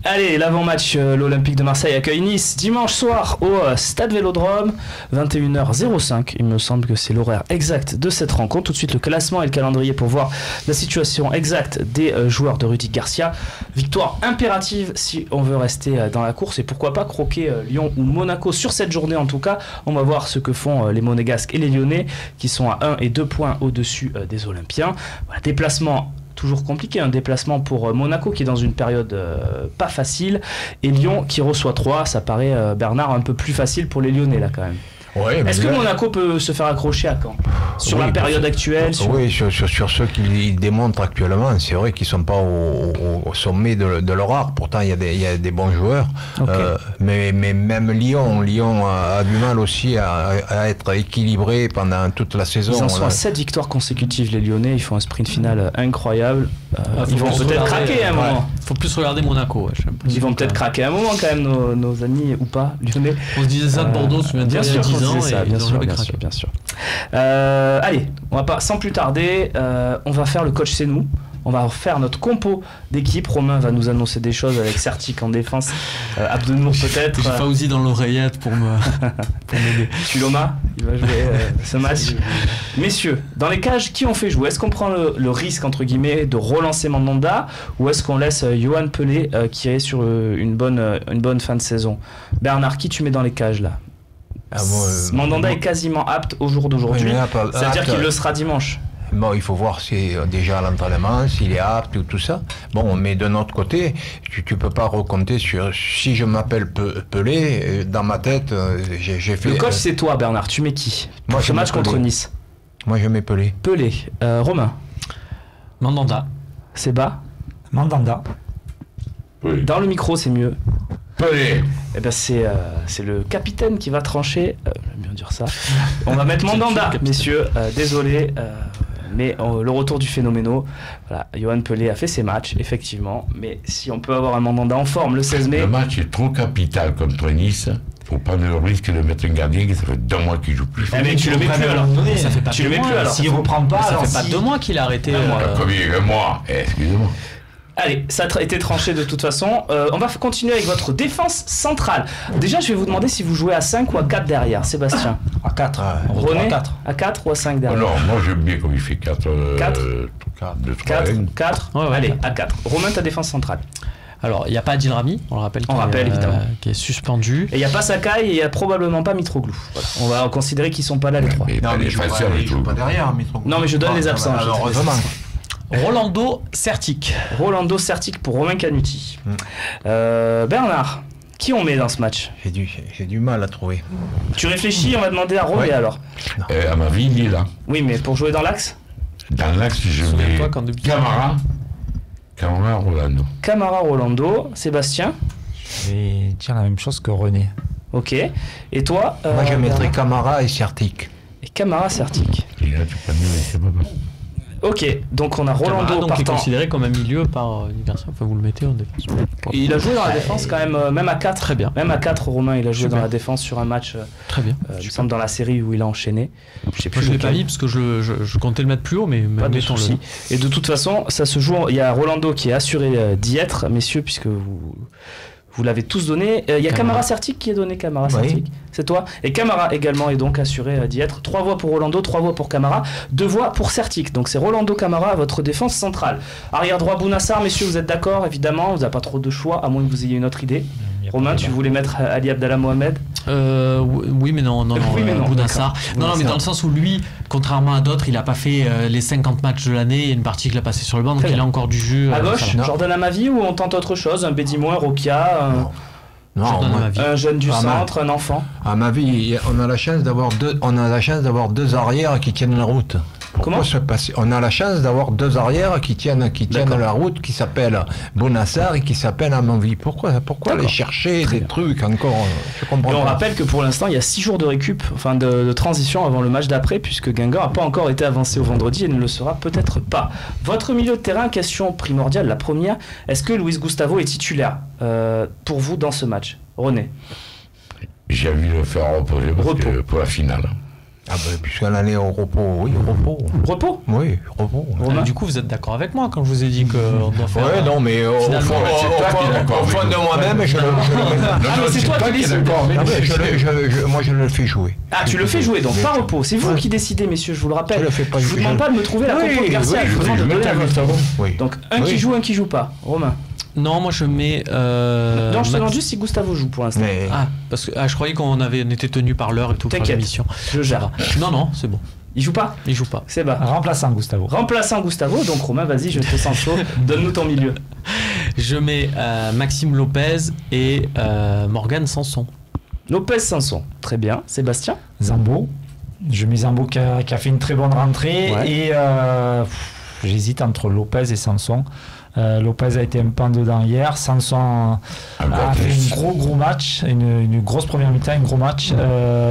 Allez, l'avant-match, l'Olympique de Marseille accueille Nice dimanche soir au Stade Vélodrome, 21h05. Il me semble que c'est l'horaire exact de cette rencontre. Tout de suite, le classement et le calendrier pour voir la situation exacte des joueurs de Rudy Garcia. Victoire impérative si on veut rester dans la course et pourquoi pas croquer Lyon ou Monaco sur cette journée en tout cas. On va voir ce que font les Monégasques et les Lyonnais qui sont à 1 et 2 points au-dessus des Olympiens. Voilà, déplacement toujours compliqué, un déplacement pour Monaco qui est dans une période pas facile et Lyon qui reçoit 3, ça paraît Bernard un peu plus facile pour les Lyonnais là quand même. Ouais, est-ce que Monaco peut se faire accrocher à Caen sur la période actuelle Oui, sur ceux qu'ils démontrent actuellement, c'est vrai qu'ils ne sont pas au sommet de leur art. Pourtant, il y a des bons joueurs. Okay. Mais même Lyon a du mal aussi à être équilibré pendant toute la saison. Ils en sont à 7 victoires consécutives, les Lyonnais. Ils font un sprint final incroyable. Ils vont peut-être craquer à un moment. Il faut plus regarder Monaco. Ils vont peut-être craquer à un moment quand même, nos amis ou pas, Lyonnais. On se disait ça de Bordeaux, tu viens de dire il y a 10 ans. C'est ça, bien sûr. Allez, on va pas sans plus tarder, on va faire le coach c'est nous. On va faire notre compo d'équipe. Romain va nous annoncer des choses avec Sertic en défense, Abdenour peut-être. J'ai Fauzi dans l'oreillette pour m'aider. Tuloma, il va jouer ce match. Messieurs, dans les cages, qui on fait jouer? Est-ce qu'on prend le risque entre guillemets de relancer Mandanda ou est-ce qu'on laisse Yoann Pelé qui est sur une bonne fin de saison? Bernard, qui tu mets dans les cages là? Mandanda est quasiment apte au jour d'aujourd'hui. C'est-à-dire qu'il le sera dimanche. Bon, il faut voir si déjà à l'entraînement, s'il est apte ou tout ça. Bon, mais de notre côté, tu peux pas recompter sur... Si je m'appelle Pelé, dans ma tête, j'ai fait... Le coach, c'est toi, Bernard. Tu mets qui pour ce match contre Nice? Moi, je mets Pelé. Pelé. Romain? Mandanda. Seba? Mandanda. Oui. Dans le micro, c'est mieux. Pelé. Eh ben c'est le capitaine qui va trancher. J'aime bien dire ça. On va mettre Mandanda, messieurs. Désolé. Mais le retour du phénoméno, voilà, Yoann Pelé a fait ses matchs, effectivement, mais si on peut avoir un Mandanda en forme le 16 mai... Le match est trop capital contre Nice, faut prendre le risque de mettre un gardien qui ça fait 2 mois qu'il joue plus. Mais tu le mets plus alors. Ça fait pas tu le mets plus alors. S'il reprend pas, ça fait pas 2 mois qu'il a arrêté. Combien de mois? Excusez-moi. Allez, ça a été tranché de toute façon. On va continuer avec votre défense centrale. Déjà, je vais vous demander si vous jouez à 5 ou à 4 derrière. Sébastien? À 4. René? À 4 ou à 5 derrière? Non, moi j'aime bien comme il fait 4. 4. Allez, à 4. Romain, ta défense centrale? Alors, il n'y a pas Adil Rami, on le rappelle, évidemment, qui est suspendu. Et il n'y a pas Sakai et il n'y a probablement pas Mitroglou. Voilà. On va considérer qu'ils ne sont pas là les 3. Non, mais il joue pas derrière, Mitroglou. Non, mais je donne les absents. Alors, heureusement. Rolando Sertic. Rolando Sertic pour Romain Canuti. Bernard, qui on met dans ce match? J'ai du mal à trouver. Tu réfléchis, on va demander à Romain alors. À ma vie, il est là. Oui, mais pour jouer dans l'axe? Dans l'axe, je mets Camara Rolando. Camara Rolando. Sébastien? Je vais dire la même chose que René. Ok. Et toi? Moi, je mettrais Camara et Sertic. Et Camara Sertic. Et là, tu peux mieux, mais c'est pas mal. Ok, donc on a Rolando donc partant. Qui est considéré comme un milieu par Universal. Enfin, vous le mettez en défense. Il a joué dans la défense quand même, même à 4. Très bien. Même à 4, Romain, il a joué dans la défense sur un match. Très bien. Il me semble dans la série où il a enchaîné. Je ne l'ai pas mis parce que je comptais le mettre plus haut, mais pas de souci. Et de toute façon, ça se joue. Il y a Rolando qui est assuré d'y être, messieurs, puisque vous l'avez tous donné. Il y a Camara Sertic qui est donné. Camara Sertic, c'est toi. Et Camara également est donc assuré d'y être. 3 voix pour Rolando, 3 voix pour Camara, 2 voix pour Sertic. Donc c'est Rolando Camara à votre défense centrale. Arrière droit Bounassar, messieurs, vous êtes d'accord? Évidemment, vous n'avez pas trop de choix, à moins que vous ayez une autre idée. Romain, tu voulais mettre Ali Abdallah Mohamed? Oui, mais non, Bounassar. Non, mais dans le sens où lui, contrairement à d'autres, il n'a pas fait les 50 matchs de l'année. Il y a une partie qu'il a passé sur le banc, donc il a encore du jeu. À gauche, Jordan Amavi ou on tente autre chose? Un Bédimo, un Rokia, un jeune du centre, un enfant? À ma vie, on a la chance d'avoir deux arrières qui tiennent la route. Comment on a la chance d'avoir 2 arrières qui tiennent la route, qui s'appellent Bounassar et qui s'appellent Amavi. Pourquoi aller chercher des trucs encore? Je comprends pas. On rappelle que pour l'instant, il y a 6 jours de récup, enfin de transition avant le match d'après, puisque Guingamp n'a pas encore été avancé au vendredi et ne le sera peut-être pas. Votre milieu de terrain, question primordiale, la première, est-ce que Luis Gustavo est titulaire pour vous dans ce match? René? J'ai envie de le faire reposer pour la finale. Puisqu'on allait au repos, oui, repos. Repos? Oui, repos. Du coup, vous êtes d'accord avec moi quand je vous ai dit qu'on doit faire... Ouais, non, mais au fond de moi-même, je le mais c'est toi qui décides. Moi, je le fais jouer. Ah, tu le fais jouer, donc pas repos. C'est vous qui décidez, messieurs, je vous le rappelle. Je vous demande pas de me trouver la compo de Garcia, je vous demande de donner la vôtre. Donc, un qui joue, un qui joue pas. Romain? Non, moi je mets... Non, je te demande juste si Gustavo joue pour l'instant. Ah, parce que je croyais qu'on était tenu par l'heure et tout pour l'émission. Je gère. Non, c'est bon. Il joue pas? Il joue pas. C'est bas. Remplaçant Gustavo. Remplaçant Gustavo, donc Romain, vas-y, je te sens chaud. Donne-nous ton milieu. Je mets Maxime Lopez et Morgan Sanson. Lopez Sanson, très bien. Sébastien? Zambo. Je mets Zambo qui a fait une très bonne rentrée. Ouais. Et j'hésite entre Lopez et Sanson. Lopez a été un peu en dedans hier. Sanson a fait un gros match, une grosse première mi-temps, un gros match.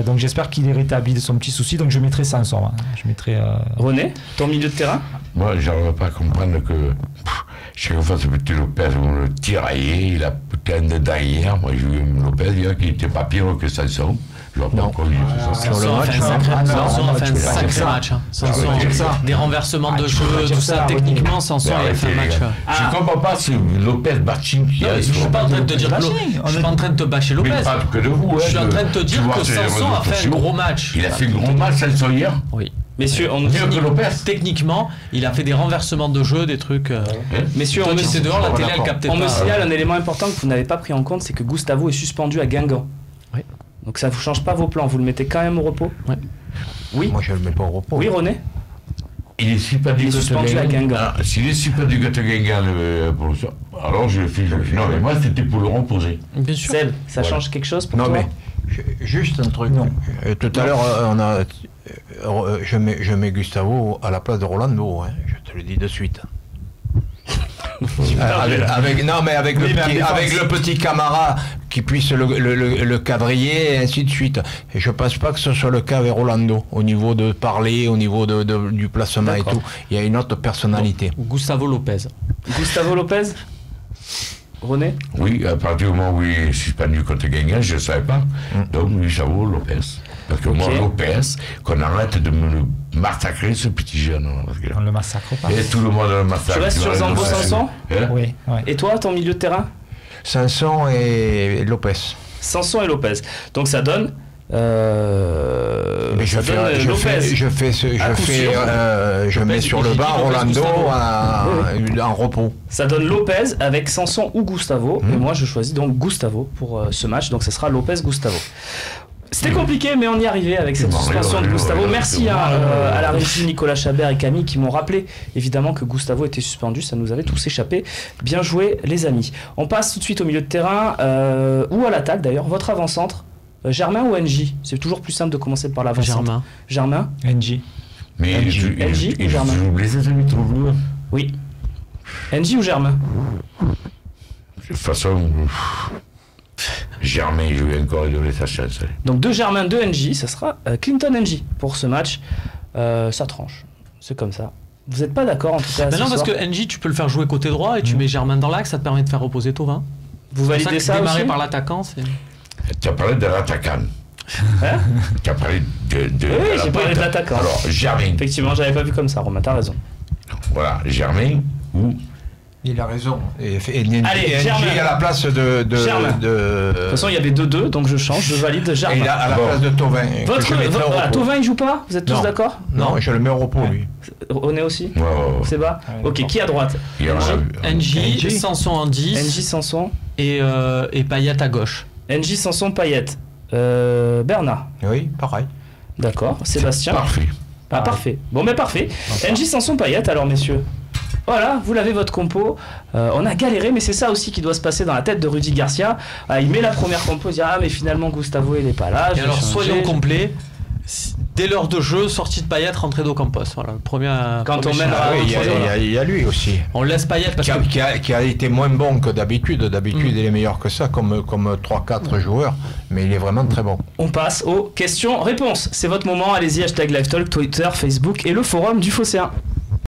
Donc j'espère qu'il est rétabli de son petit souci. Donc je mettrai Sanson. Je mettrai, René, ton milieu de terrain? Moi, j'arrive pas à comprendre que chaque fois ce petit Lopez, on le tiraillait. Il a plein de dedans hier. Moi, j'ai vu Lopez hier qui n'était pas pire que Sanson. Sanson a fait un sacré match. Des renversements de cheveux, tout ça. Techniquement, Sanson a fait un match. Je comprends pas ce Lopez bashing qui a. Je suis pas en train de te dire je suis pas en train de te bâcher Lopez. Je suis en train de te dire que Sanson a fait un gros match. Il a fait un gros match Sanson hier. Oui. Messieurs, on techniquement, il a fait des renversements de jeu, des trucs. Messieurs, on c'est dehors, la télé elle captait pas. On me signale un élément important que vous n'avez pas pris en compte, c'est que Gustavo est suspendu à Guingamp. Oui. Donc ça ne vous change pas vos plans, vous le mettez quand même au repos? Ouais. Oui. Moi je le mets pas au repos. Oui, René? Il est suspendu à Guingamp. S'il est suspendu à Guingamp pour ça, alors je le fais jouer. Non, mais moi c'était pour le reposer. Bien sûr. Seb, ça change quelque chose pour toi? Non, mais juste un truc. Tout à l'heure, je mets Gustavo à la place de Rolando, je te le dis de suite. avec le petit Camara qui puisse le quadriller et ainsi de suite. Et je pense pas que ce soit le cas avec Rolando au niveau de parler, au niveau du placement. D'accord. Et tout. Il y a une autre personnalité. Gustavo Lopez. Gustavo Lopez? René? Oui, à partir du moment où il est suspendu contre Guingamp, je ne savais pas. Donc Gustavo Lopez. Parce que moi, Lopez, qu'on arrête de me massacrer ce petit jeune. On le massacre pas. Et tout le monde le massacre. Tu restes sur Zambo Sanson? Oui. Et toi, ton milieu de terrain? Sanson et Lopez. Sanson et Lopez. Donc ça donne... Mais je mets sur le banc Rolando en repos. Ça donne Lopez avec Sanson ou Gustavo. Et moi je choisis donc Gustavo pour ce match. Donc ça sera Lopez-Gustavo. C'était compliqué, mais on y arrivait avec cette suspension de Gustavo. Merci à la régie Nicolas Chabert et Camille qui m'ont rappelé évidemment que Gustavo était suspendu. Ça nous avait tous échappé. Bien joué les amis. On passe tout de suite au milieu de terrain ou à l'attaque d'ailleurs. Votre avant-centre, Germain ou NJ? C'est toujours plus simple de commencer par l'avant-centre. Germain. NJ. Mais NJ ou Germain? Oui. NJ ou Germain? De toute façon, Germain joue encore et donner sa chance. Donc de Germain, de NJ, ça sera Clinton NJ pour ce match. Ça tranche. C'est comme ça. Vous n'êtes pas d'accord en tout cas? Non, parce que NJ, tu peux le faire jouer côté droit et tu mets Germain dans l'axe, ça te permet de faire reposer Thauvin. Vous validez ça démarrer aussi par l'attaquant, c'est... Tu as parlé de l'attaquant. Tu as parlé de oui, j'ai parlé de l'attaquant. Alors, Germain. Effectivement, j'avais pas vu comme ça, Romain, t'as raison. Voilà, Germain ou... Il a raison. Allez, Germain. À la place de toute façon, il y avait 2-2, donc je change, je valide Germain. Et à la place de Thauvin. Thauvin, il joue pas? Vous êtes tous d'accord? Non, je le mets au repos, lui. On est aussi? C'est bas? Ok, qui à droite? NJ, Sanson en 10. NJ, Sanson. Et Payet à gauche. NJ, Sanson, Payet. Bernard? Oui, pareil. D'accord. Sébastien? Parfait. Ah, parfait. Bon, mais parfait. NJ, Sanson, Payet, alors, messieurs. Voilà, vous l'avez votre compo. On a galéré, mais c'est ça aussi qui doit se passer dans la tête de Rudy Garcia. Il met la première compo, il dit mais finalement Gustavo il n'est pas là. Et alors soyons complets. Dès l'heure de jeu, sortie de Payet, rentrée d'Ocampos. Voilà, quand on mène il y a lui aussi. On laisse Payet parce qui a été moins bon que d'habitude. D'habitude, il est meilleur que ça, comme 3-4 joueurs. Mais il est vraiment très bon. On passe aux questions-réponses. C'est votre moment. Allez-y, #LiveTalk, Twitter, Facebook et le forum du Phocéen.